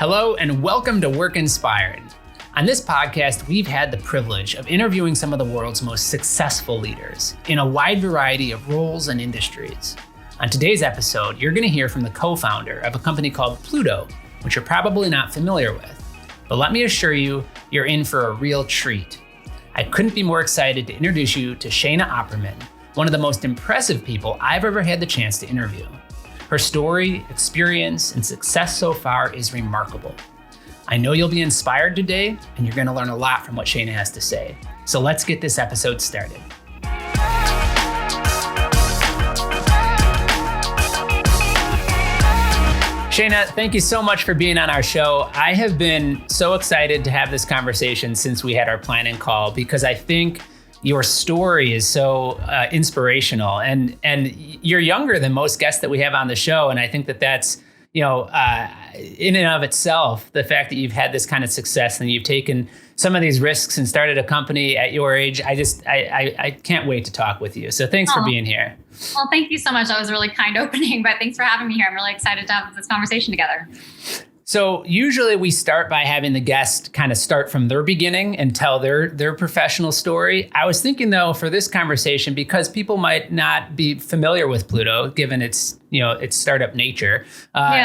Hello and welcome to Work Inspired. On this podcast, we've had the privilege of interviewing some of the world's most successful leaders in a wide variety of roles and industries. On today's episode, you're going to hear from the co-founder of a company called Pluto, which you're probably not familiar with. But let me assure you, you're in for a real treat. I couldn't be more excited to introduce you to Shana Opperman, one of the most impressive people I've ever had the chance to interview. Her story, experience, and success so far is remarkable. I know you'll be inspired today, and you're going to learn a lot from what Shana has to say. So let's get this episode started. Shana, thank you so much for being on our show. I have been so excited to have this conversation since we had our planning call because I think your story is so inspirational, and you're younger than most guests that we have on the show. And I think that's, in and of itself, the fact that you've had this kind of success and you've taken some of these risks and started a company at your age, I can't wait to talk with you. So thanks for being here. Well, thank you so much. That was a really kind opening, but thanks for having me here. I'm really excited to have this conversation together. So usually we start by having the guest kind of start from their beginning and tell their professional story. I was thinking though, for this conversation, because people might not be familiar with Pluto, given its startup nature,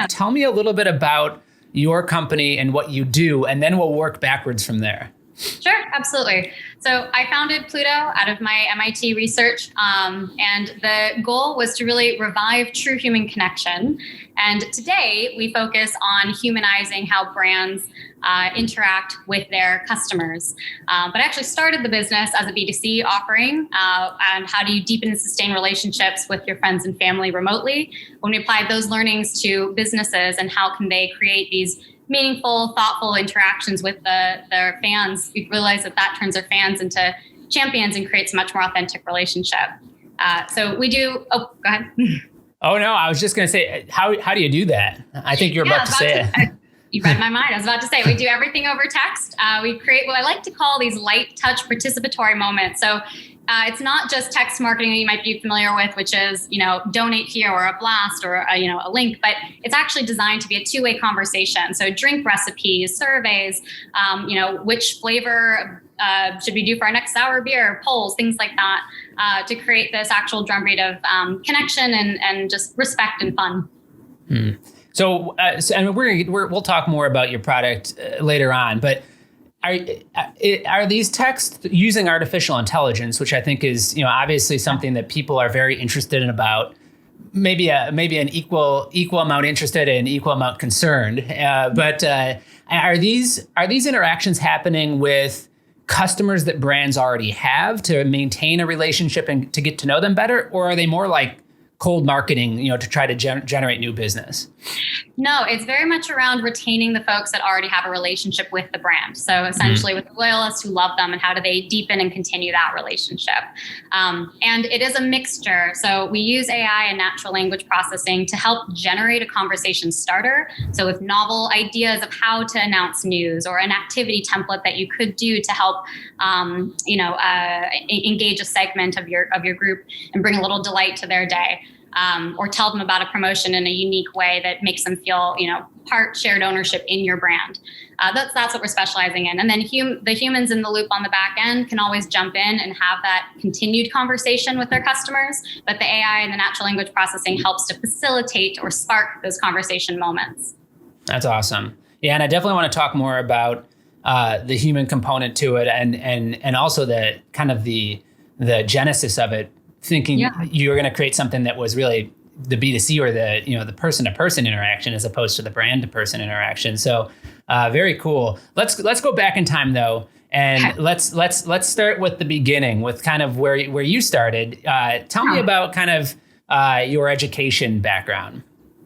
tell me a little bit about your company and what you do, and then we'll work backwards from there. Sure, absolutely. So I founded Pluto out of my MIT research, and the goal was to really revive true human connection. And today we focus on humanizing how brands interact with their customers. But I actually started the business as a B2C offering, and how do you deepen and sustain relationships with your friends and family remotely? When we applied those learnings to businesses and how can they create these meaningful, thoughtful interactions with their fans, we realized that turns their fans into champions and creates a much more authentic relationship. So we do, go ahead. Oh no, I was just going to say, how do you do that? I think you're about to say it. You read my mind. I was about to say, we do everything over text. We create what I like to call these light touch participatory moments. So it's not just text marketing that you might be familiar with, which is, donate here or a blast or a link, but it's actually designed to be a two-way conversation. So drink recipes, surveys, which flavor should we do for our next sour beer, polls, things like that, to create this actual drumbeat of connection and just respect and fun. So we'll talk more about your product later on, but are these texts using artificial intelligence, which I think is, obviously something that people are very interested in about, maybe an equal amount interested and equal amount concerned. But are these interactions happening with customers that brands already have to maintain a relationship and to get to know them better? Or are they more like cold marketing, to try to generate new business? No, it's very much around retaining the folks that already have a relationship with the brand. So essentially with the loyalists who love them, and how do they deepen and continue that relationship? And it is a mixture. So we use AI and natural language processing to help generate a conversation starter. So with novel ideas of how to announce news, or an activity template that you could do to help, engage a segment of your group and bring a little delight to their day. Or tell them about a promotion in a unique way that makes them feel, part shared ownership in your brand. That's what we're specializing in. And then the humans in the loop on the back end can always jump in and have that continued conversation with their customers. But the AI and the natural language processing helps to facilitate or spark those conversation moments. That's awesome. Yeah, and I definitely want to talk more about the human component to it, and also the kind of the genesis of it. Thinking you were going to create something that was really the B2C or the person-to-person interaction as opposed to the brand-to-person interaction. So very cool. Let's go back in time though, and let's start with the beginning, with kind of where you started. Tell me about kind of your education background.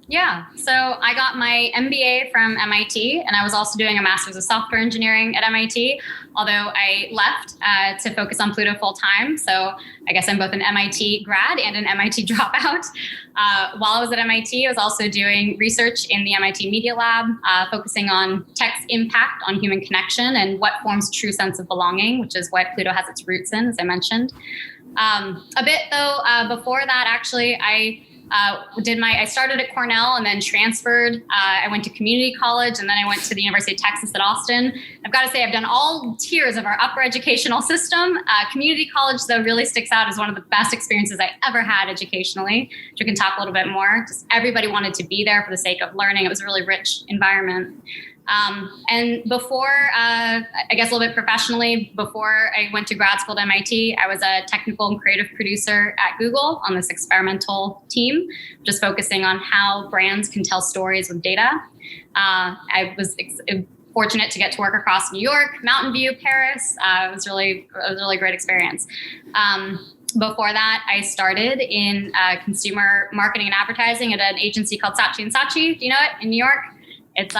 Yeah, so I got my MBA from MIT, and I was also doing a master's of software engineering at MIT, although I left to focus on Pluto full time. So I guess I'm both an MIT grad and an MIT dropout. While I was at MIT, I was also doing research in the MIT Media Lab, focusing on tech's impact on human connection and what forms true sense of belonging, which is what Pluto has its roots in, as I mentioned. A bit though, before that, actually, I I started at Cornell and then transferred. I went to community college and then I went to the University of Texas at Austin. I've got to say I've done all tiers of our upper educational system. Community college, though, really sticks out as one of the best experiences I ever had educationally, which we can talk a little bit more. Just everybody wanted to be there for the sake of learning. It was a really rich environment. And before, I guess a little bit professionally, before I went to grad school at MIT, I was a technical and creative producer at Google on this experimental team, just focusing on how brands can tell stories with data. I was fortunate to get to work across New York, Mountain View, Paris. It was a really great experience. Before that, I started in consumer marketing and advertising at an agency called Saatchi & Saatchi. Do you know it? In New York? It's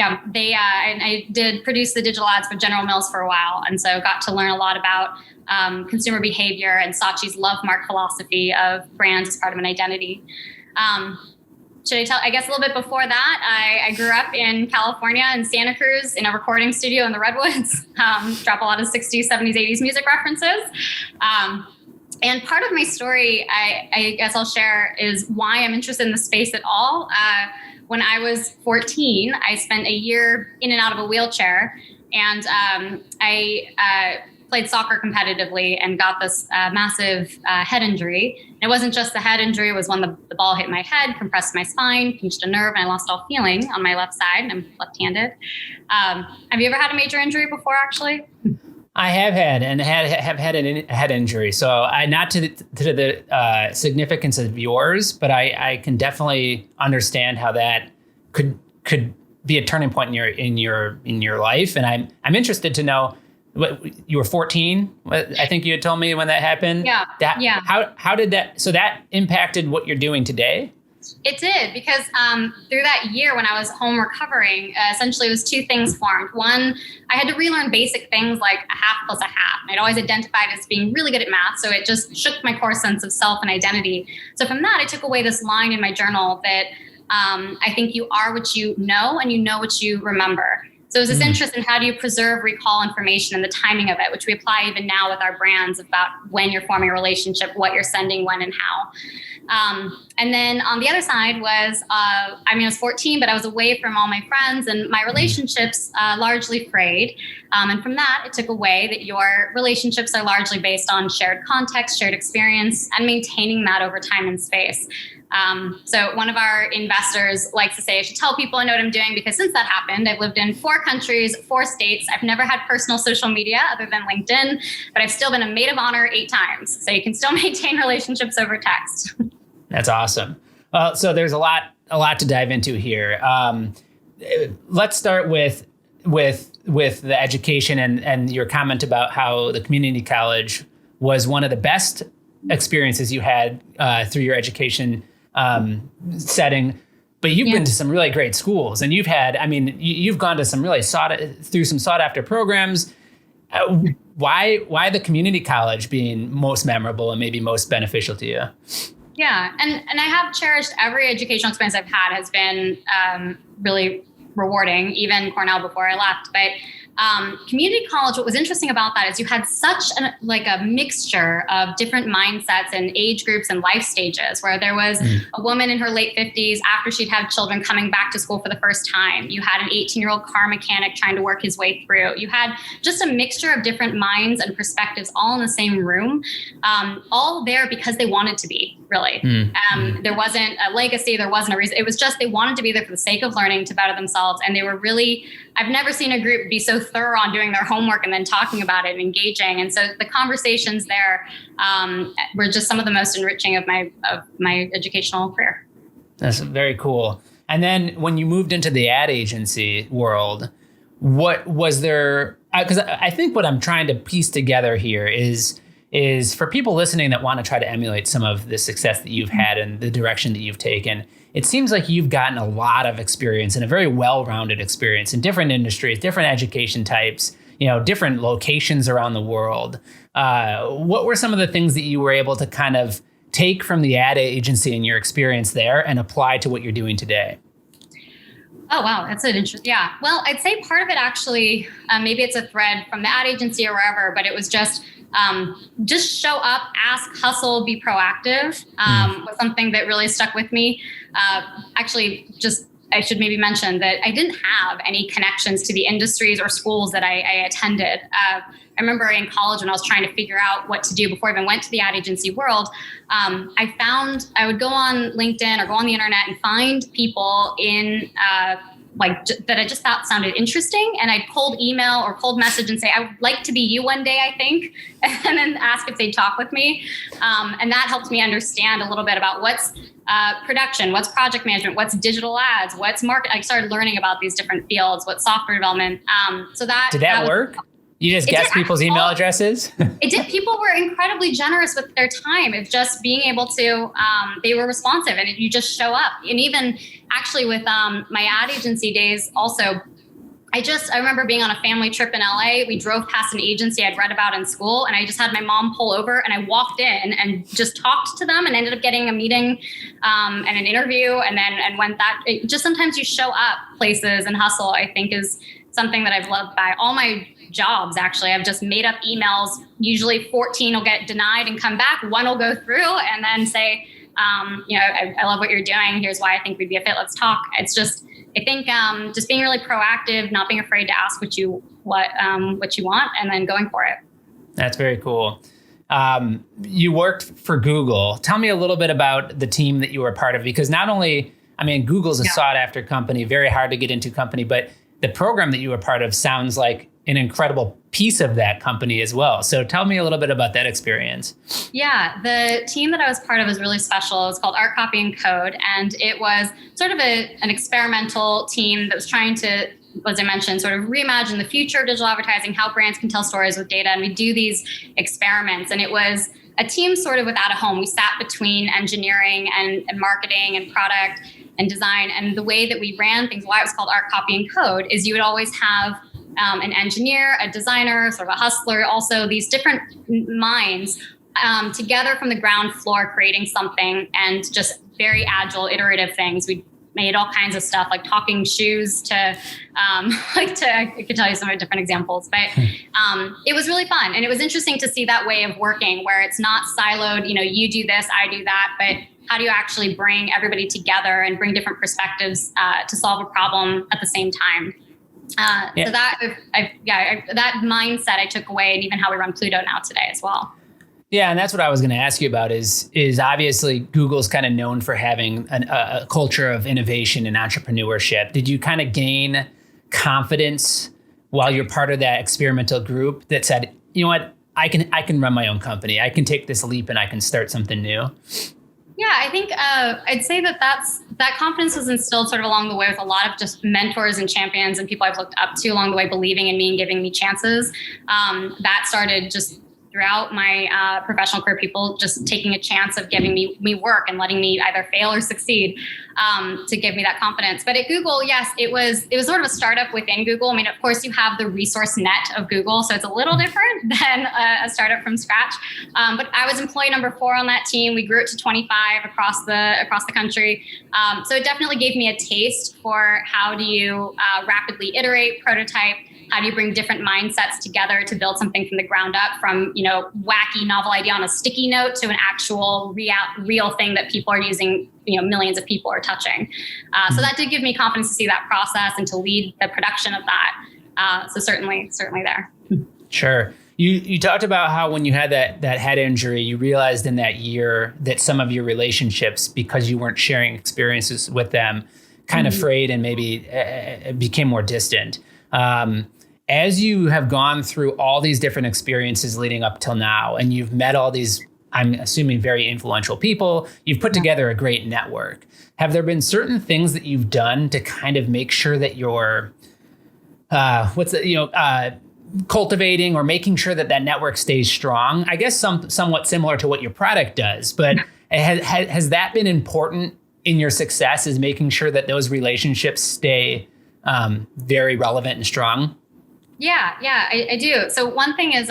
I did produce the digital ads for General Mills for a while, and so got to learn a lot about consumer behavior and Saatchi's love mark philosophy of brands as part of an identity. Should I tell? I guess a little bit before that, I grew up in California in Santa Cruz in a recording studio in the Redwoods. Drop a lot of 60s, 70s, 80s music references. And part of my story, I guess I'll share, is why I'm interested in the space at all. When I was 14, I spent a year in and out of a wheelchair, and I played soccer competitively and got this massive head injury. And it wasn't just the head injury, it was when the ball hit my head, compressed my spine, pinched a nerve, and I lost all feeling on my left side. I'm left-handed. Have you ever had a major injury before, actually? I have had a head injury. So not to the significance of yours, but I can definitely understand how that could be a turning point in your life. And I'm interested to know, what, you were 14, I think you had told me when that happened. Yeah. How did that? So that impacted what you're doing today? It did, because through that year when I was home recovering, essentially it was two things formed. One, I had to relearn basic things like a half plus a half. I'd always identified as being really good at math, so it just shook my core sense of self and identity. So from that, I took away this line in my journal that I think you are what you know, and you know what you remember. So it was this interest in how do you preserve, recall information and the timing of it, which we apply even now with our brands about when you're forming a relationship, what you're sending, when and how. And then on the other side was, I was 14, but I was away from all my friends and my relationships largely frayed. And from that, it took away that your relationships are largely based on shared context, shared experience, and maintaining that over time and space. So one of our investors likes to say, I should tell people I know what I'm doing, because since that happened, I've lived in 4 countries, 4 states. I've never had personal social media other than LinkedIn, but I've still been a maid of honor 8 times. So you can still maintain relationships over text. That's awesome. So there's a lot to dive into here. Let's start with the education and your comment about how the community college was one of the best experiences you had through your education setting. But you've been to some really great schools, and you've gone to some really sought after programs. Why the community college being most memorable and maybe most beneficial to you? Yeah, and I have cherished every educational experience I've had. Has been really rewarding, even Cornell before I left. But community college, what was interesting about that is you had such a mixture of different mindsets and age groups and life stages, where there was a woman in her late 50s after she'd had children coming back to school for the first time. You had an 18-year-old car mechanic trying to work his way through. You had just a mixture of different minds and perspectives all in the same room, all there because they wanted to be, really. There wasn't a legacy, there wasn't a reason. It was just they wanted to be there for the sake of learning to better themselves. And they were really, I've never seen a group be so thorough on doing their homework and then talking about it and engaging. And so the conversations there were just some of the most enriching of my educational career. That's very cool. And then when you moved into the ad agency world, what was there? Because I think what I'm trying to piece together here is for people listening that want to try to emulate some of the success that you've had and the direction that you've taken. It seems like you've gotten a lot of experience and a very well-rounded experience in different industries, different education types, different locations around the world. What were some of the things that you were able to kind of take from the ad agency and your experience there and apply to what you're doing today? Oh, wow. That's an interesting. Yeah. Well, I'd say part of it actually, maybe it's a thread from the ad agency or wherever, but it was just just show up, ask, hustle, be proactive was something that really stuck with me. Actually, I should maybe mention that I didn't have any connections to the industries or schools that I attended. I remember in college when I was trying to figure out what to do before I even went to the ad agency world, I would go on LinkedIn or go on the internet and find people in that I just thought sounded interesting. And I'd cold email or cold message and say, I would like to be you one day, I think, and then ask if they'd talk with me. And that helped me understand a little bit about what's production, what's project management, what's digital ads, what's market. I started learning about these different fields, what's software development. Did that work? You just guessed people's email addresses? It did. People were incredibly generous with their time of just being able to, they were responsive and you just show up. And even actually with my ad agency days also, I remember being on a family trip in LA. We drove past an agency I'd read about in school and I just had my mom pull over and I walked in and just talked to them and ended up getting a meeting and an interview. Just sometimes you show up places and hustle, I think is something that I've loved by all my jobs. Actually, I've just made up emails. Usually 14 will get denied and come back. One will go through and then say, I love what you're doing. Here's why I think we'd be a fit. Let's talk. It's just, I think just being really proactive, not being afraid to ask what you want and then going for it. That's very cool. You worked for Google. Tell me a little bit about the team that you were a part of, because not only, Google's a sought after company, very hard to get into company, but the program that you were part of sounds like an incredible piece of that company as well. So tell me a little bit about that experience. Yeah, the team that I was part of was really special. It was called Art, Copy, and Code. And it was sort of an experimental team that was trying to, as I mentioned, sort of reimagine the future of digital advertising, how brands can tell stories with data. And we do these experiments. And it was a team sort of without a home. We sat between engineering and marketing and product and design. And the way that we ran things, why it was called Art, Copy, and Code, is you would always have an engineer, a designer, sort of a hustler, also these different minds together from the ground floor creating something, and just very agile, iterative things. We made all kinds of stuff like talking shoes to I could tell you some different examples, but it was really fun. And it was interesting to see that way of working where it's not siloed, you do this, I do that, but how do you actually bring everybody together and bring different perspectives to solve a problem at the same time? So that mindset I took away, and even how we run Pluto now today as well. Yeah, and that's what I was going to ask you about is obviously Google's kind of known for having a culture of innovation and entrepreneurship. Did you kind of gain confidence while you're part of that experimental group that said, you know what, I can run my own company. I can take this leap and I can start something new? Yeah, I think I'd say that confidence was instilled sort of along the way with a lot of just mentors and champions and people I've looked up to along the way, believing in me and giving me chances. That started just throughout my professional career, people just taking a chance of giving me work and letting me either fail or succeed to give me that confidence. But at Google, yes, it was sort of a startup within Google. Of course, you have the resource net of Google, so it's a little different than a startup from scratch. But I was employee number 4 on that team. We grew it to 25 across the country. So it definitely gave me a taste for how do you rapidly iterate, prototype. How do you bring different mindsets together to build something from the ground up, from, wacky novel idea on a sticky note to an actual real thing that people are using, millions of people are touching. So that did give me confidence to see that process and to lead the production of that. So certainly there. Sure. You talked about how when you had that head injury, you realized in that year that some of your relationships, because you weren't sharing experiences with them, kind of frayed and maybe became more distant. As you have gone through all these different experiences leading up till now, and you've met all these, I'm assuming, very influential people, you've put together a great network. Have there been certain things that you've done to kind of make sure that you're, cultivating or making sure that network stays strong? I guess somewhat similar to what your product does, but has that been important in your success, is making sure that those relationships stay very relevant and strong? Yeah, I do. So one thing is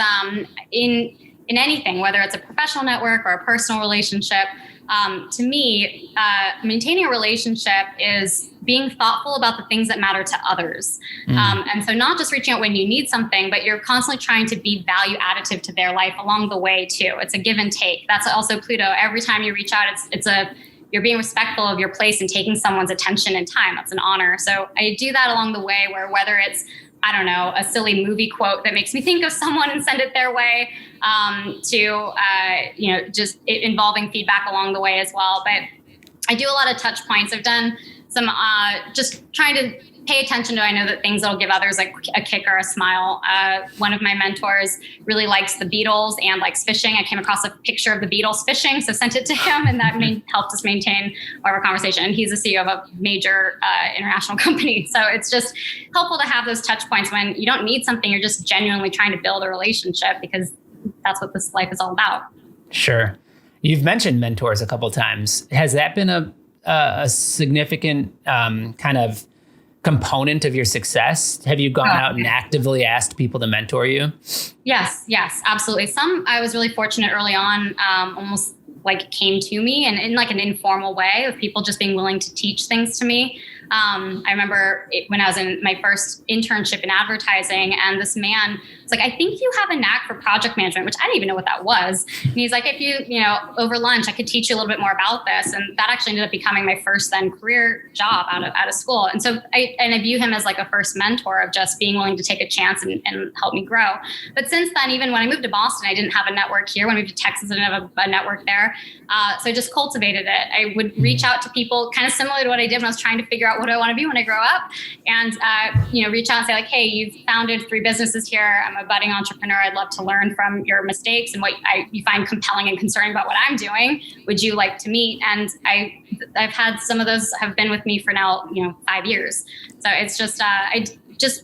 in anything, whether it's a professional network or a personal relationship, To me, maintaining a relationship is being thoughtful about the things that matter to others. And so not just reaching out when you need something, but you're constantly trying to be value additive to their life along the way too. It's a give and take. That's also Pluto. Every time you reach out, you're being respectful of your place and taking someone's attention and time. That's an honor. So I do that along the way, where whether it's, I don't know, a silly movie quote that makes me think of someone and send it their way, just involving feedback along the way as well. But I do a lot of touch points. I've done some just trying to pay attention to, I know that things that'll give others like a kick or a smile. One of my mentors really likes the Beatles and likes fishing. I came across a picture of the Beatles fishing, so sent it to him, and that helped us maintain our conversation. And he's the CEO of a major international company. So it's just helpful to have those touch points when you don't need something, you're just genuinely trying to build a relationship, because that's what this life is all about. Sure. You've mentioned mentors a couple of times. Has that been a significant kind of component of your success? Have you gone out and actively asked people to mentor you? Yes, absolutely. Some I was really fortunate early on, almost like came to me and in like an informal way of people just being willing to teach things to me. I remember when I was in my first internship in advertising, and this man was like, I think you have a knack for project management, which I didn't even know what that was. And he's like, if you over lunch, I could teach you a little bit more about this. And that actually ended up becoming my first then career job out of school. And so I view him as like a first mentor of just being willing to take a chance and help me grow. But since then, even when I moved to Boston, I didn't have a network here. When I moved to Texas, I didn't have a network there. So I just cultivated it. I would reach out to people kind of similar to what I did when I was trying to figure out what do I want to be when I grow up, and reach out and say like, hey, you've founded 3 businesses here. I'm a budding entrepreneur. I'd love to learn from your mistakes and what you find compelling and concerning about what I'm doing. Would you like to meet? And I've had some of those have been with me for now 5 years. So it's just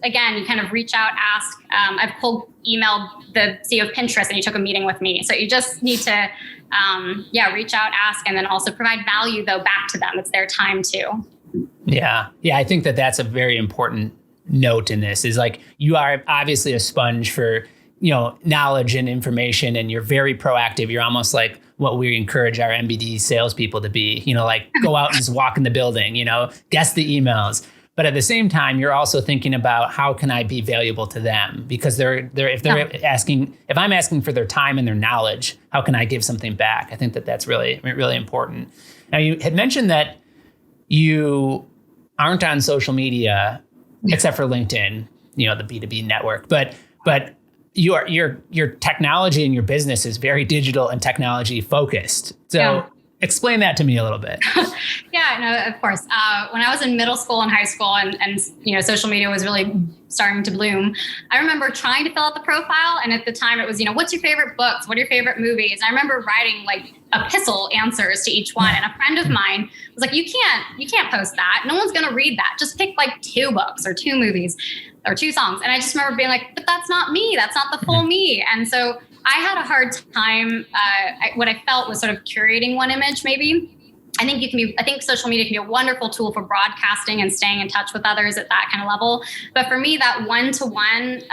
again, you kind of reach out, ask. I've emailed the CEO of Pinterest, and he took a meeting with me. So you just need to reach out, ask, and then also provide value though back to them. It's their time too. Yeah. I think that that's a very important note in this, is like, you are obviously a sponge for, knowledge and information, and you're very proactive. You're almost like what we encourage our MBD salespeople to be, like go out and just walk in the building, guess the emails. But at the same time, you're also thinking about how can I be valuable to them? Because if I'm asking for their time and their knowledge, how can I give something back? I think that that's really, really important. Now, you had mentioned that you aren't on social media except for LinkedIn, the B2B network, but your technology and your business is very digital and technology focused. So explain that to me a little bit. Yeah, no, of course. When I was in middle school and high school and social media was really starting to bloom, I remember trying to fill out the profile. And at the time it was, what's your favorite books? What are your favorite movies? And I remember writing like epistle answers to each one. And a friend of mine was like, you can't post that. No one's going to read that. Just pick like 2 books or 2 movies or 2 songs. And I just remember being like, but that's not me. That's not the full me. And so I had a hard time. What I felt was sort of curating one image, maybe. I think social media can be a wonderful tool for broadcasting and staying in touch with others at that kind of level. But for me, that one-to-one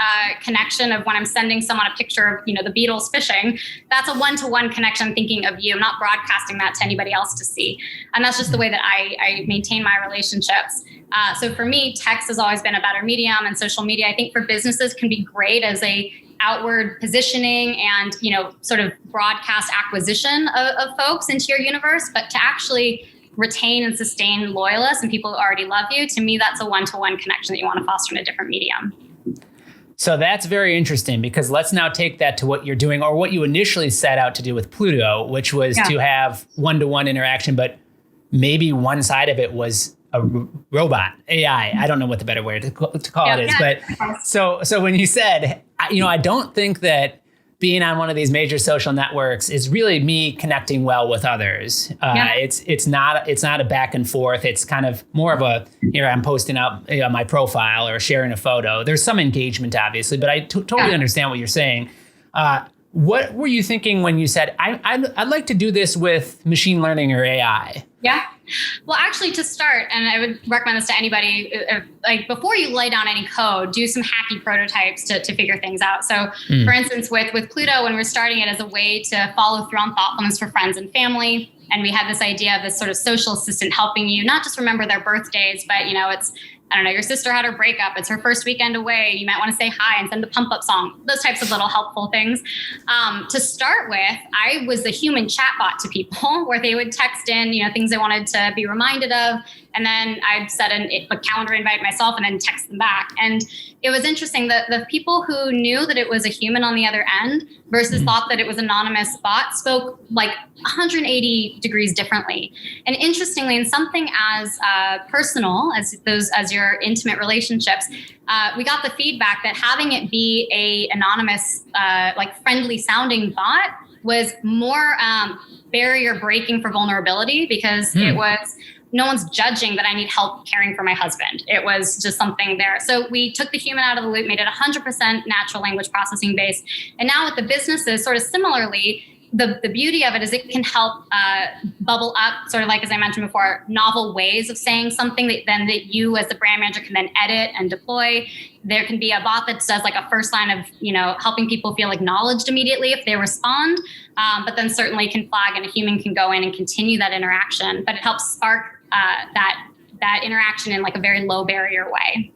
connection of when I'm sending someone a picture of, the Beatles fishing, that's a one-to-one connection. I'm thinking of you, I'm not broadcasting that to anybody else to see. And that's just the way that I maintain my relationships. So for me, text has always been a better medium, and social media, I think for businesses can be great as a outward positioning and, sort of broadcast acquisition of folks into your universe, but to actually retain and sustain loyalists and people who already love you, to me, that's a one-to-one connection that you want to foster in a different medium. So that's very interesting, because let's now take that to what you're doing, or what you initially set out to do with Pluto, which was to have one-to-one interaction, but maybe one side of it was a robot, AI. I don't know what the better way to call it is. But so when you said, I don't think that being on one of these major social networks is really me connecting well with others. It's not a back and forth. It's kind of more of a, I'm posting out my profile or sharing a photo. There's some engagement, obviously, but I totally understand what you're saying. What were you thinking when you said, I'd like to do this with machine learning or AI? Yeah. Well, actually, to start, and I would recommend this to anybody, like before you lay down any code, do some hacky prototypes to figure things out. So for instance, with Pluto, when we're starting it as a way to follow through on thoughtfulness for friends and family, And we had this idea of this sort of social assistant helping you not just remember their birthdays, but, it's, I don't know, your sister had her breakup. It's her first weekend away. You might want to say hi and send the pump up song, those types of little helpful things. To start with, I was the human chatbot to people where they would text in, things they wanted to be reminded of. And then I'd set a calendar invite myself and then text them back. And it was interesting that the people who knew that it was a human on the other end versus thought that it was anonymous bot spoke like 180 degrees differently. And interestingly, in something as personal as your intimate relationships, we got the feedback that having it be a anonymous, friendly sounding bot was more barrier breaking for vulnerability because it was no one's judging that I need help caring for my husband. It was just something there. So we took the human out of the loop, made it 100% natural language processing based. And now with the businesses, sort of similarly, the beauty of it is it can help bubble up, sort of like, as I mentioned before, novel ways of saying something that you as the brand manager can then edit and deploy. There can be a bot that does like a first line of, helping people feel acknowledged immediately if they respond, but then certainly can flag and a human can go in and continue that interaction. But it helps spark that interaction in like a very low barrier way.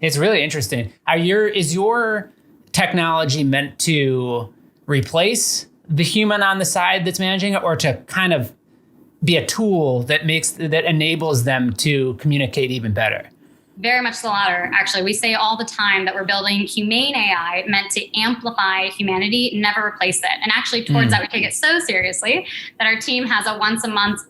It's really interesting. Is your technology meant to replace the human on the side that's managing it, or to kind of be a tool that enables them to communicate even better? Very much the latter, actually. We say all the time that we're building humane AI meant to amplify humanity, never replace it. And actually towards that, we take it so seriously that our team has a once a month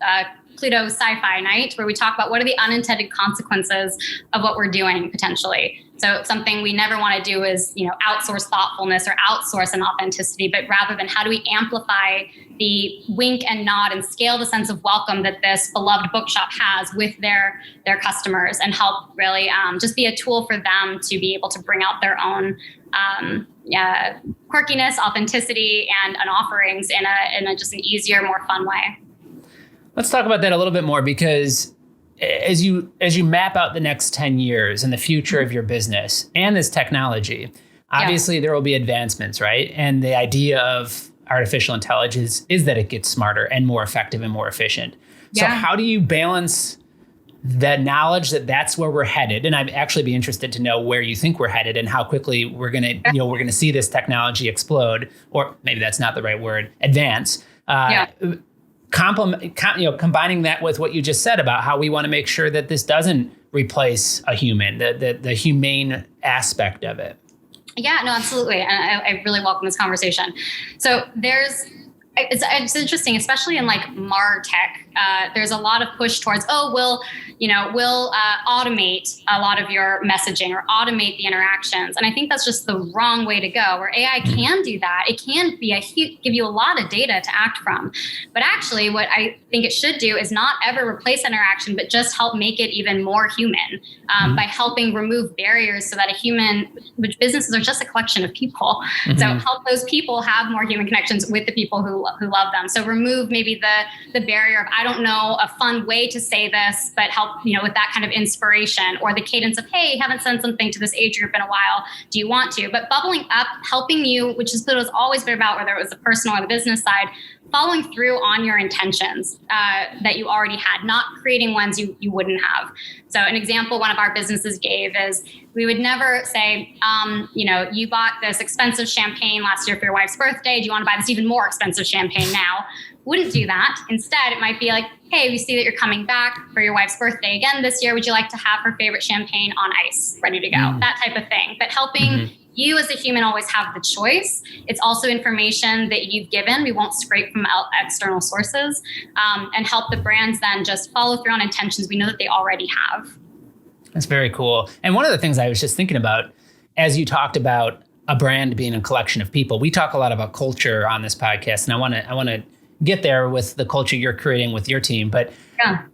Pluto sci-fi night where we talk about what are the unintended consequences of what we're doing potentially. So something we never want to do is, outsource thoughtfulness or outsource an authenticity, but rather than how do we amplify the wink and nod and scale the sense of welcome that this beloved bookshop has with their customers and help really just be a tool for them to be able to bring out their own quirkiness, authenticity, and offerings in a just an easier, more fun way. Let's talk about that a little bit more, because as you map out the next 10 years and the future of your business and this technology, obviously there will be advancements, right? And the idea of artificial intelligence is that it gets smarter and more effective and more efficient. So how do you balance that knowledge that that's where we're headed? And I'd actually be interested to know where you think we're headed and how quickly we're going to see this technology explode, or maybe that's not the right word, advance. Combining that with what you just said about how we want to make sure that this doesn't replace a human, the humane aspect of it. Yeah, no, absolutely. And I really welcome this conversation. So it's interesting, especially in like MarTech. There's a lot of push towards, we'll automate a lot of your messaging or automate the interactions. And I think that's just the wrong way to go, where AI can do that. It can give you a lot of data to act from. But actually what I think it should do is not ever replace interaction, but just help make it even more human by helping remove barriers so that which businesses are just a collection of people. So help those people have more human connections with the people who love them. So remove maybe the barrier of, I don't know a fun way to say this, but help, with that kind of inspiration, or the cadence of, hey, haven't sent something to this age group in a while. Do you want to? But bubbling up, helping you, which is Pluto's always been about, whether it was the personal or the business side, following through on your intentions that you already had, not creating ones you wouldn't have. So an example one of our businesses gave is we would never say, you bought this expensive champagne last year for your wife's birthday. Do you want to buy this even more expensive champagne now? Wouldn't do that. Instead, it might be like, hey, we see that you're coming back for your wife's birthday again this year. Would you like to have her favorite champagne on ice, ready to go? That type of thing. But helping you as a human always have the choice. It's also information that you've given. We won't scrape from external sources, and help the brands then just follow through on intentions we know that they already have. That's very cool. And one of the things I was just thinking about, as you talked about a brand being a collection of people, we talk a lot about culture on this podcast, and I want to get there with the culture you're creating with your team. But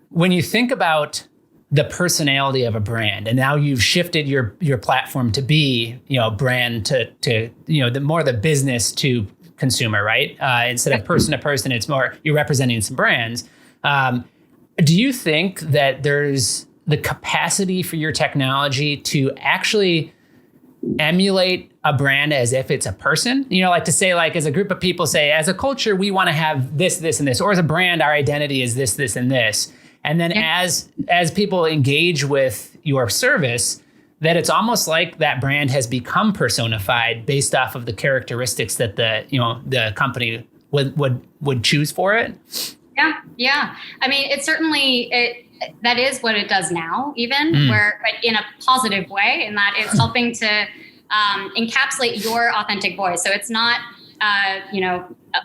when you think about the personality of a brand, and now you've shifted your platform to be, brand to the business to consumer, right? Instead of person to person, it's more you're representing some brands. Do you think that there's the capacity for your technology to actually emulate a brand as if it's a person, like to say, like, as a group of people say, as a culture, we want to have this, this, and this, or as a brand, our identity is this, this, and this. And then as people engage with your service, that it's almost like that brand has become personified based off of the characteristics that the company would choose for it. Yeah. I mean, it's certainly that is what it does now, even but in a positive way, in that it's helping to encapsulate your authentic voice. So it's not,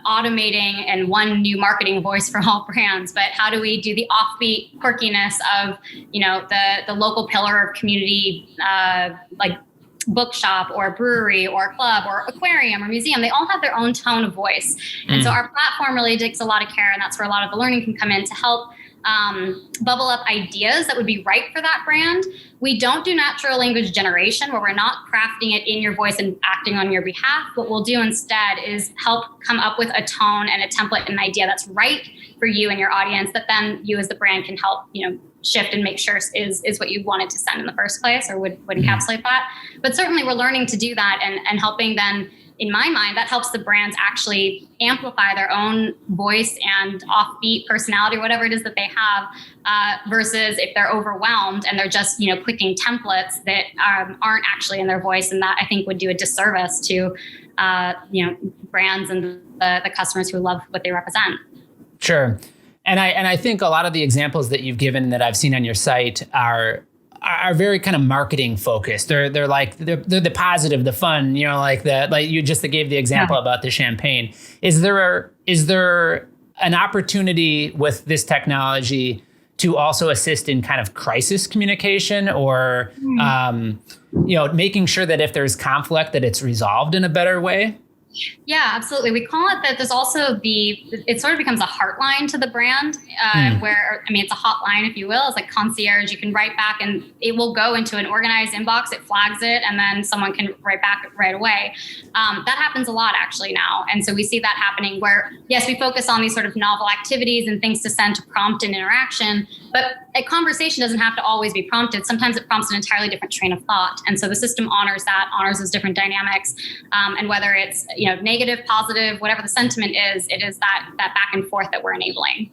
automating and one new marketing voice for all brands, but how do we do the offbeat quirkiness of, the local pillar of community, like bookshop or brewery or club or aquarium or museum. They all have their own tone of voice. And so our platform really takes a lot of care, and that's where a lot of the learning can come in to help bubble up ideas that would be right for that brand. We don't do natural language generation, where we're not crafting it in your voice and acting on your behalf. What we'll do instead is help come up with a tone and a template and an idea that's right for you and your audience, that then you as the brand can help, shift and make sure is what you wanted to send in the first place, or would encapsulate that. But certainly we're learning to do that and helping then, in my mind, that helps the brands actually amplify their own voice and offbeat personality, whatever it is that they have, versus if they're overwhelmed and they're just, clicking templates that aren't actually in their voice. And that, I think, would do a disservice to, brands and the customers who love what they represent. Sure. And I think a lot of the examples that you've given that I've seen on your site are very kind of marketing focused. They're the positive, the fun, like you just gave the example about the champagne. Is there an opportunity with this technology to also assist in kind of crisis communication, or making sure that if there's conflict, that it's resolved in a better way? Yeah, absolutely. We call it that. There's also it sort of becomes a heartline to the brand, where, it's a hotline, if you will. It's like concierge. You can write back and it will go into an organized inbox. It flags it, and then someone can write back right away. That happens a lot actually now. And so we see that happening where, yes, we focus on these sort of novel activities and things to send to prompt an interaction, but a conversation doesn't have to always be prompted. Sometimes it prompts an entirely different train of thought. And so the system honors those different dynamics. And whether it's, negative, positive, whatever the sentiment is, it is that back and forth that we're enabling.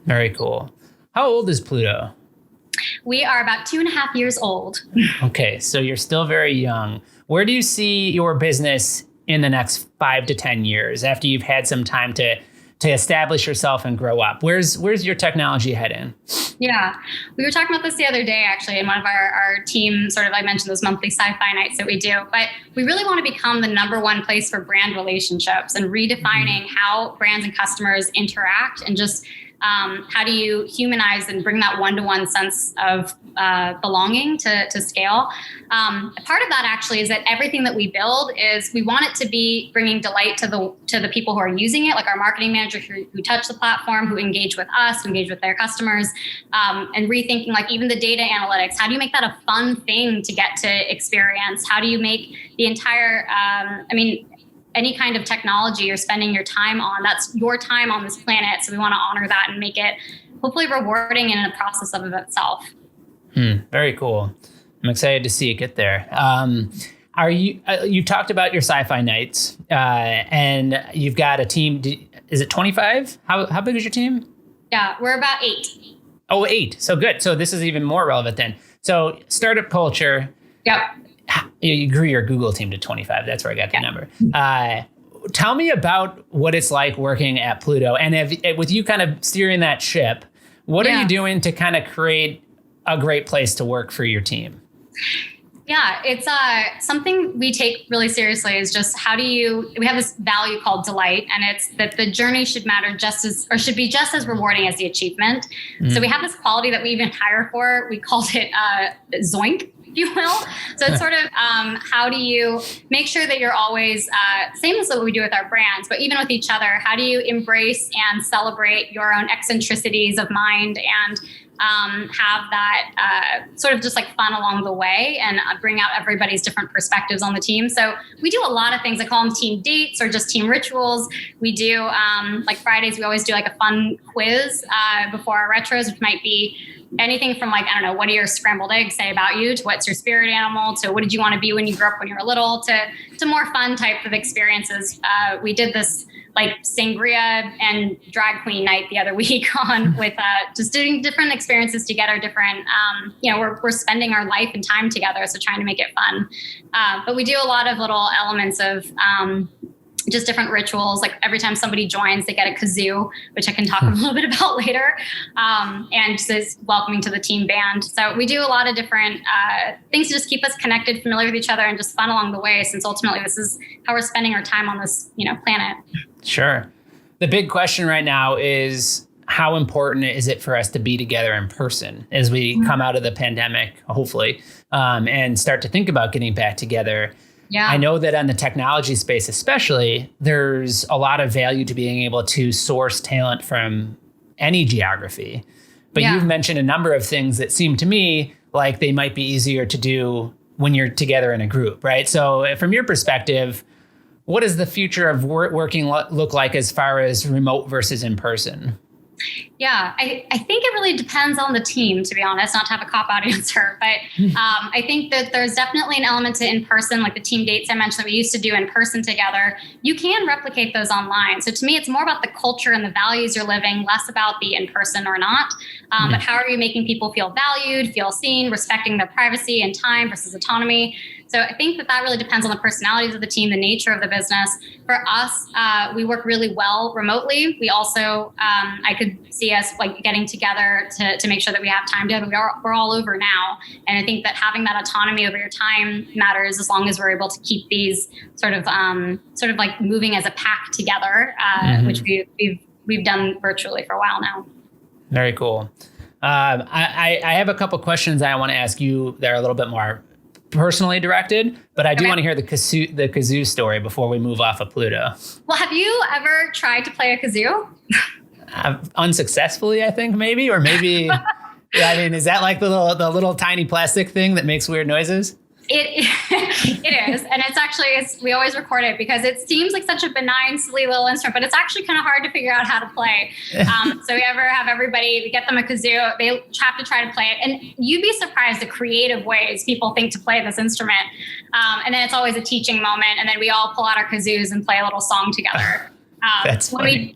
Very cool. How old is Pluto? We are about 2.5 years old. Okay, so you're still very young. Where do you see your business in the next 5 to 10 years, after you've had some time to establish yourself and grow up? Where's your technology heading? Yeah, we were talking about this the other day, actually, in one of our team, I mentioned those monthly sci-fi nights that we do, but we really want to become the number one place for brand relationships and redefining how brands and customers interact, and just how do you humanize and bring that one-to-one sense of belonging to scale. Part of that actually is that everything that we build we want it to be bringing delight to the people who are using it, like our marketing managers who touch the platform, who engage with us, who engage with their customers, and rethinking like even the data analytics. How do you make that a fun thing to get to experience? How do you make the entire, any kind of technology you're spending your time on, that's your time on this planet. So we want to honor that and make it hopefully rewarding in a process of itself. Very cool. I'm excited to see it get there. You've talked about your sci-fi nights, and you've got a team. Is it 25? How big is your team? Yeah, we're about 8. Oh, 8. So good. So this is even more relevant then. So startup culture. Yep. You grew your Google team to 25. That's where I got the number. Tell me about what it's like working at Pluto. And with you kind of steering that ship, what are you doing to kind of create a great place to work for your team? Yeah, it's something we take really seriously, is just we have this value called delight, and it's that the journey should should be just as rewarding as the achievement. So we have this quality that we even hire for. We called it Zoink, if you will. So it's sort of how do you make sure that you're always, same as what we do with our brands, but even with each other, how do you embrace and celebrate your own eccentricities of mind and have that sort of just like fun along the way, and bring out everybody's different perspectives on the team. So we do a lot of things. I call them team dates or just team rituals. We do like Fridays, we always do like a fun quiz before our retros, which might be anything from like, I don't know, what do your scrambled eggs say about you, to what's your spirit animal, to what did you want to be when you grew up when you were little, to more fun type of experiences. We did this like sangria and drag queen night the other week on with just doing different experiences together, different, we're spending our life and time together. So trying to make it fun. But we do a lot of little elements of just different rituals. Like every time somebody joins, they get a kazoo, which I can talk a little bit about later, and just is welcoming to the team band. So we do a lot of different things to just keep us connected, familiar with each other, and just fun along the way, since ultimately this is how we're spending our time on this, planet. Sure. The big question right now is, how important is it for us to be together in person as we come out of the pandemic, hopefully, and start to think about getting back together? Yeah. I know that on the technology space especially, there's a lot of value to being able to source talent from any geography. But you've mentioned a number of things that seem to me like they might be easier to do when you're together in a group, right? So from your perspective, what does the future of working look like as far as remote versus in person? Yeah, I think it really depends on the team, to be honest, not to have a cop-out answer. But I think that there's definitely an element to in-person, like the team dates I mentioned that we used to do in person together. You can replicate those online. So to me, it's more about the culture and the values you're living, less about the in-person or not. But how are you making people feel valued, feel seen, respecting their privacy and time versus autonomy? So I think that really depends on the personalities of the team, the nature of the business. For us, we work really well remotely. We also, I could see us like getting together to make sure that we have time together. We're all over now. And I think that having that autonomy over your time matters, as long as we're able to keep these sort of like moving as a pack together, which we've done virtually for a while now. Very cool. I have a couple questions I want to ask you that are a little bit more personally directed, but I do want to hear the Kazoo story before we move off of Pluto. Well, have you ever tried to play a kazoo? Unsuccessfully, I think, maybe, or maybe. I mean, is that like the little tiny plastic thing that makes weird noises? It is. And we always record it because it seems like such a benign, silly little instrument, but it's actually kind of hard to figure out how to play. So we ever have everybody get them a kazoo, they have to try to play it. And you'd be surprised the creative ways people think to play this instrument. And then it's always a teaching moment. And then we all pull out our kazoos and play a little song together. That's funny.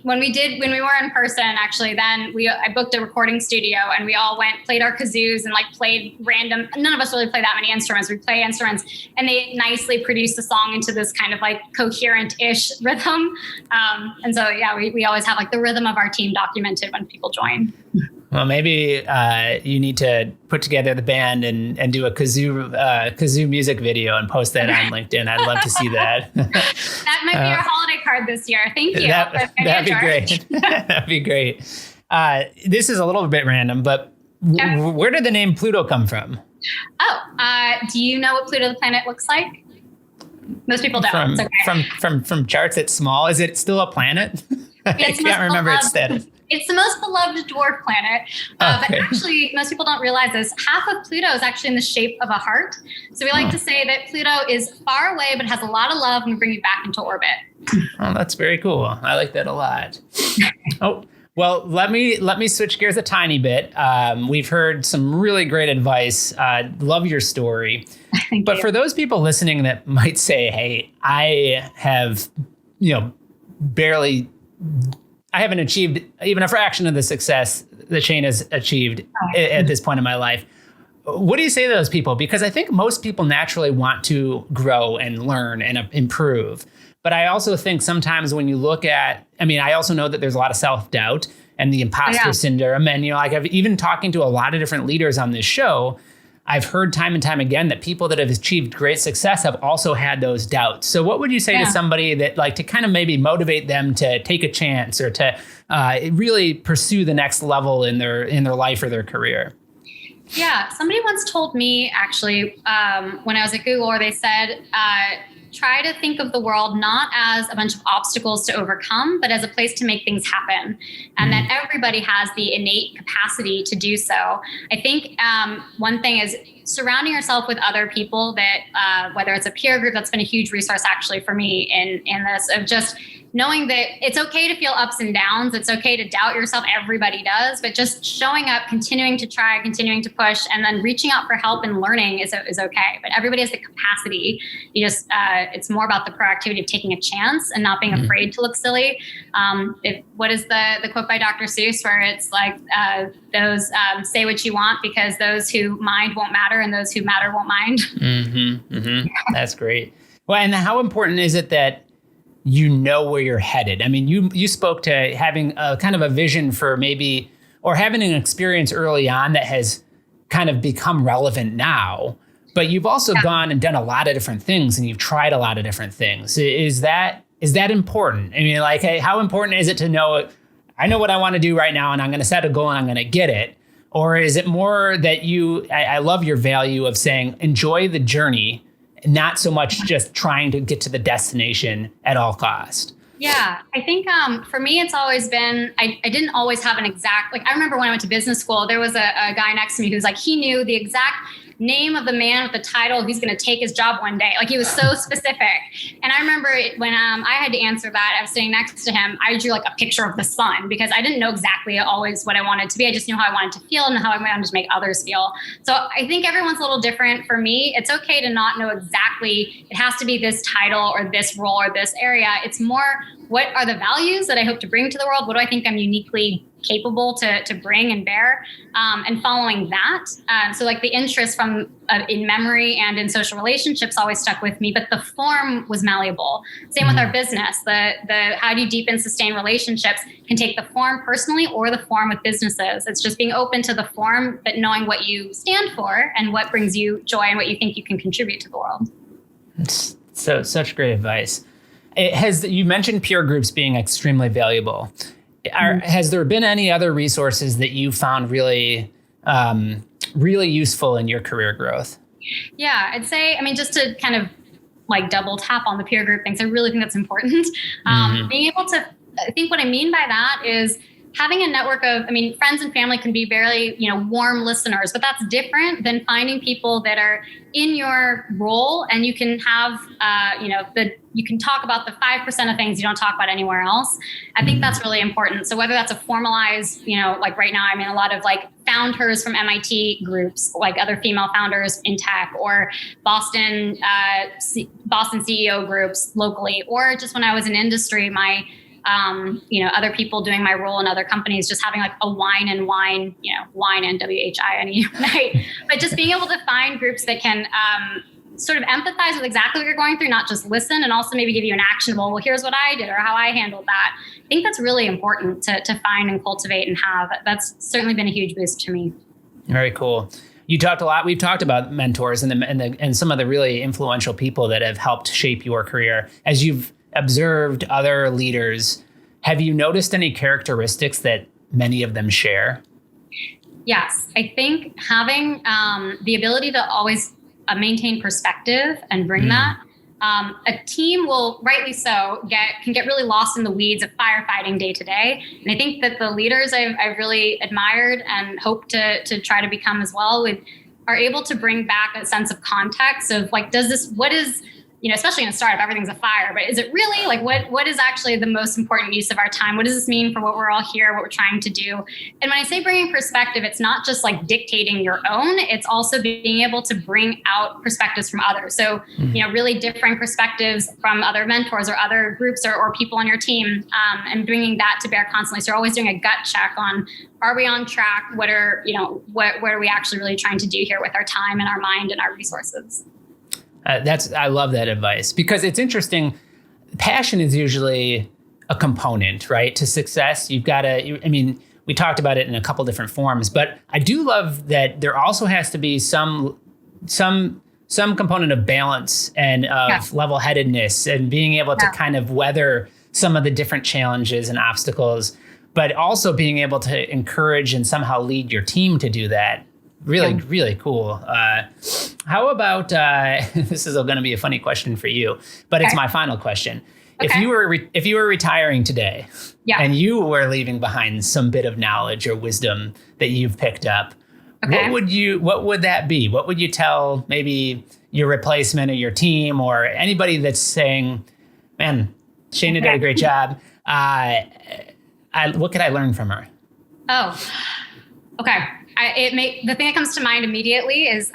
When we were in person, actually, then I booked a recording studio and we all played our kazoos and like played random. None of us really play that many instruments. We play instruments and they nicely produce the song into this kind of like coherent-ish rhythm. And so, we always have like the rhythm of our team documented when people join. Well, maybe you need to put together the band and do a kazoo music video and post that on LinkedIn. I'd love to see that. That might be our holiday card this year. Thank you. That'd be great. That'd be great. This is a little bit random, but where did the name Pluto come from? Do you know what Pluto the planet looks like? Most people don't. From charts, it's small. Is it still a planet? I can't remember its status. It's the most beloved dwarf planet, but actually most people don't realize this. Half of Pluto is actually in the shape of a heart. So we like to say that Pluto is far away, but has a lot of love and we bring you back into orbit. Oh, that's very cool. I like that a lot. Well, let me switch gears a tiny bit. We've heard some really great advice. Love your story. But for those people listening that might say, hey, I haven't achieved even a fraction of the success that Shane has achieved at this point in my life. What do you say to those people? Because I think most people naturally want to grow and learn and improve. But I also think sometimes when you look at, I also know that there's a lot of self-doubt and the imposter syndrome. And, I've even talking to a lot of different leaders on this show, I've heard time and time again that people that have achieved great success have also had those doubts. So what would you say to somebody that to kind of maybe motivate them to take a chance or to really pursue the next level in their life or their career? Yeah, somebody once told me actually when I was at Google, they said, try to think of the world not as a bunch of obstacles to overcome, but as a place to make things happen. And that everybody has the innate capacity to do so. I think one thing is surrounding yourself with other people that, whether it's a peer group, that's been a huge resource actually for me in this, of just knowing that it's okay to feel ups and downs. It's okay to doubt yourself. Everybody does, but just showing up, continuing to try, continuing to push, and then reaching out for help and learning is okay. But everybody has the capacity. You just, it's more about the proactivity of taking a chance and not being afraid to look silly. What is the quote by Dr. Seuss where it's like, those say what you want because those who mind won't matter and those who matter won't mind. That's great. Well, and how important is it that you know where you're headed? I mean, you spoke to having a kind of a vision for maybe, or having an experience early on that has kind of become relevant now, but you've also gone and done a lot of different things and you've tried a lot of different things. Is that important? I mean, like, hey, how important is it to know, I know what I want to do right now and I'm going to set a goal and I'm going to get it? Or is it more that I love your value of saying, enjoy the journey, not so much just trying to get to the destination at all cost? Yeah, I think for me, it's always been, I didn't always have an exact, like, I remember when I went to business school, there was a guy next to me who's like, he knew the exact name of the man with the title who's going to take his job one day. Like, he was so specific. And I remember when I had to answer that, I was sitting next to him, I drew like a picture of the sun because I didn't know exactly always what I wanted to be. I just knew how I wanted to feel and how I wanted to make others feel. So I think everyone's a little different. For me, it's okay to not know exactly, it has to be this title or this role or this area. It's more, what are the values that I hope to bring to the world? What do I think I'm uniquely capable to bring and bear, and following that. So like the interest from in memory and in social relationships always stuck with me, but the form was malleable. Same with our business. The how do you deepen, sustain relationships can take the form personally or the form with businesses. It's just being open to the form, but knowing what you stand for and what brings you joy and what you think you can contribute to the world. So such great advice. You mentioned peer groups being extremely valuable. Has there been any other resources that you found really, really useful in your career growth? Yeah, I'd say, I mean, just to kind of like double tap on the peer group things, I really think that's important. Being able to, I think what I mean by that is having a network of, I mean, friends and family can be very, warm listeners, but that's different than finding people that are in your role and you can have, you can talk about the 5% of things you don't talk about anywhere else. I think that's really important. So whether that's a formalized, like right now, I'm in a lot of like founders from MIT groups, like other female founders in tech, or Boston CEO groups locally, or just when I was in industry, my other people doing my role in other companies, just having like a wine and WHINE night, but just being able to find groups that can sort of empathize with exactly what you're going through, not just listen, and also maybe give you an actionable, well, here's what I did or how I handled that. I think that's really important to find and cultivate and have. That's certainly been a huge boost to me. Very cool. You talked a lot. We've talked about mentors and some of the really influential people that have helped shape your career. As you've observed other leaders, have you noticed any characteristics that many of them share? Yes, I think having the ability to always maintain perspective and bring that. A team will, rightly so, can get really lost in the weeds of firefighting day to day. And I think that the leaders I've really admired and hope to try to become as well are able to bring back a sense of context of like, what is, especially in a startup, everything's a fire, but is it really like, what is actually the most important use of our time? What does this mean for what we're all here, what we're trying to do? And when I say bringing perspective, it's not just like dictating your own, it's also being able to bring out perspectives from others. So, really different perspectives from other mentors or other groups or people on your team, and bringing that to bear constantly. So you're always doing a gut check on, are we on track? What are we actually really trying to do here with our time and our mind and our resources? I love that advice because it's interesting. Passion is usually a component, right, to success. You've got to, we talked about it in a couple different forms, but I do love that there also has to be some component of balance and of level-headedness and being able to kind of weather some of the different challenges and obstacles, but also being able to encourage and somehow lead your team to do that. Really cool. How about, this is going to be a funny question for you, but it's my final question. Okay. If you were retiring today and you were leaving behind some bit of knowledge or wisdom that you've picked up, Okay. What would that be? What would you tell maybe your replacement or your team or anybody that's saying, man, Shana did a great job. What could I learn from her? Oh, okay. The thing that comes to mind immediately is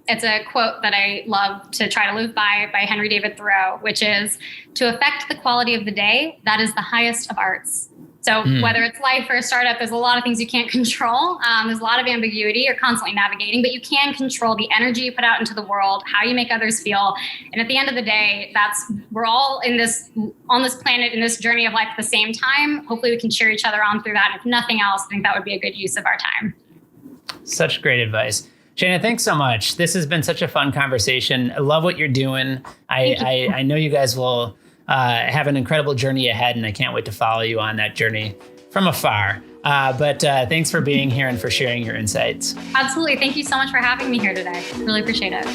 it's a quote that I love to try to live by Henry David Thoreau, which is, to affect the quality of the day, that is the highest of arts. So whether it's life or a startup, there's a lot of things you can't control. There's a lot of ambiguity you're constantly navigating, but you can control the energy you put out into the world, how you make others feel. And at the end of the day, we're all on this planet, in this journey of life at the same time. Hopefully we can cheer each other on through that. And if nothing else, I think that would be a good use of our time. Such great advice. Shana, thanks so much. This has been such a fun conversation. I love what you're doing. I know you guys will have an incredible journey ahead, and I can't wait to follow you on that journey from afar. But thanks for being here and for sharing your insights. Absolutely. Thank you so much for having me here today. Really appreciate it.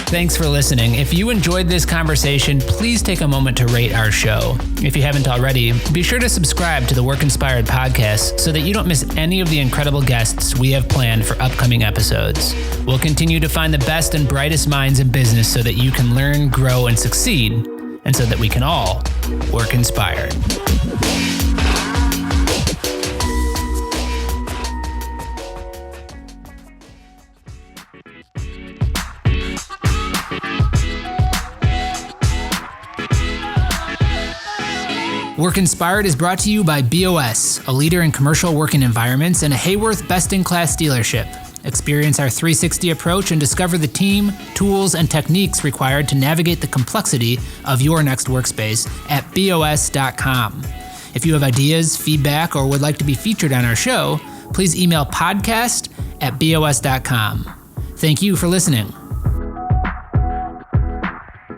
Thanks for listening. If you enjoyed this conversation, please take a moment to rate our show. If you haven't already, be sure to subscribe to the Work Inspired podcast so that you don't miss any of the incredible guests we have planned for upcoming episodes. We'll continue to find the best and brightest minds in business so that you can learn, grow, and succeed, and so that we can all work inspired. Work Inspired is brought to you by BOS, a leader in commercial working environments and a Hayworth best-in-class dealership. Experience our 360 approach and discover the team, tools, and techniques required to navigate the complexity of your next workspace at BOS.com. If you have ideas, feedback, or would like to be featured on our show, please email podcast@BOS.com. Thank you for listening.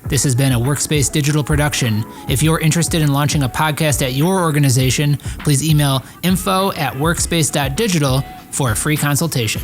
This has been a Workspace digital production. If you're interested in launching a podcast at your organization, please email info@workspace.digital for a free consultation.